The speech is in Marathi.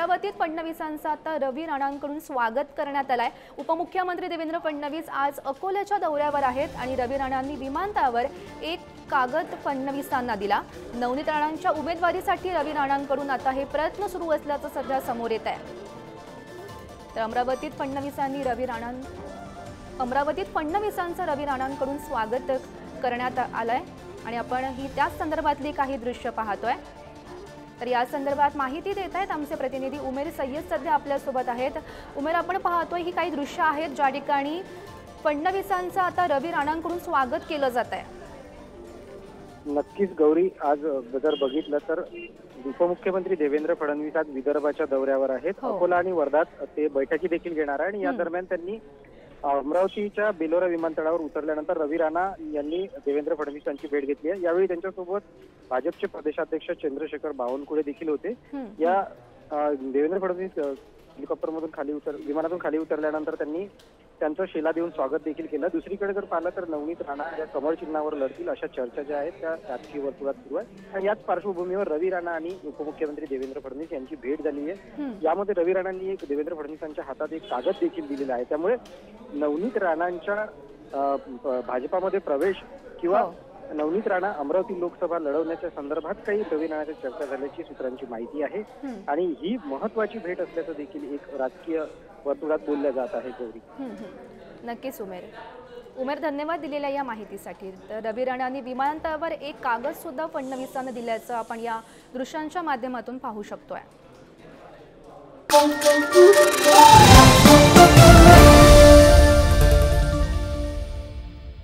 अमरावतीत फडणवीसांचं आता रवी राणांकडून स्वागत करण्यात आलंय। उपमुख्यमंत्री देवेंद्र फडणवीस आज अकोल्याच्या दौऱ्यावर आहेत आणि रवी राणांनी विमानतळावर एक कागद फडणवीसांना दिला। नवनीत राणांच्या उमेदवारीसाठी रवी राणांकडून आता हे प्रयत्न सुरू असल्याचं सध्या समोर येत आहे। तर अमरावतीत फडणवीसांचं रवी राणांकडून स्वागत करण्यात आलंय आणि आपण ही त्याच संदर्भातली काही दृश्य पाहतोय। तर या संदर्भात माहिती देत आहेत आमचे प्रतिनिधी उमेर सय्यद सध्या आपल्या सोबत आहेत। उमेर, आपण पाहतोय ही काही दृश्य आहेत ज्या ठिकाणी फडणवीसांचं आता रवी राणांकडून स्वागत केलं जात आहे। नक्कीच गौरी, आज जर बघितलं तर उपमुख्यमंत्री देवेंद्र फडणवीस आज विदर्भाच्या दौऱ्यावर आहेत। अकोला आणि वर्धात ते बैठकी देखील घेणार आहे आणि या दरम्यान त्यांनी अमरावतीच्या बेलोरा विमानतळावर उतरल्यानंतर रवी राणा यांनी देवेंद्र फडणवीस यांची भेट घेतली आहे। यावेळी त्यांच्यासोबत भाजपचे प्रदेशाध्यक्ष चंद्रशेखर बावनकुळे देखील होते। या देवेंद्र फडणवीस हेलिकॉप्टरमधून विमानातून खाली उतरल्यानंतर त्यांनी त्यांचं शेला देऊन स्वागत देखील केलं। दुसरीकडे जर पाहिलं तर नवनीत राणा या कमळ चिन्हावर लढतील अशा चर्चा ज्या आहेत त्या राजकीय वर्तुळात सुरू आहे आणि याच पार्श्वभूमीवर रवी राणा आणि उपमुख्यमंत्री देवेंद्र फडणवीस यांची भेट झाली आहे। यामध्ये रवी राणांनी एक देवेंद्र फडणवीसांच्या हातात एक कागद देखील दिलेला आहे। त्यामुळे नवनीत राणांच्या भाजपामध्ये प्रवेश किंवा नवनीत राणा अमरावती लोकसभा लढवण्याच्या संदर्भात काही रवी राणांच्या चर्चा झाल्याची सूत्रांची माहिती आहे आणि ही महत्वाची भेट असल्याचं देखील एक राजकीय वर्तुळात बोलल्या जात आहे। गौरी, नक्कीच उमेर धन्यवाद दिलेल्या या माहितीसाठी। तर रवी राणांनी विमानतळावर एक कागद सुद्धा फडणवीसांना दिल्याचं आपण या दृश्यांच्या माध्यमातून पाहू शकतोय।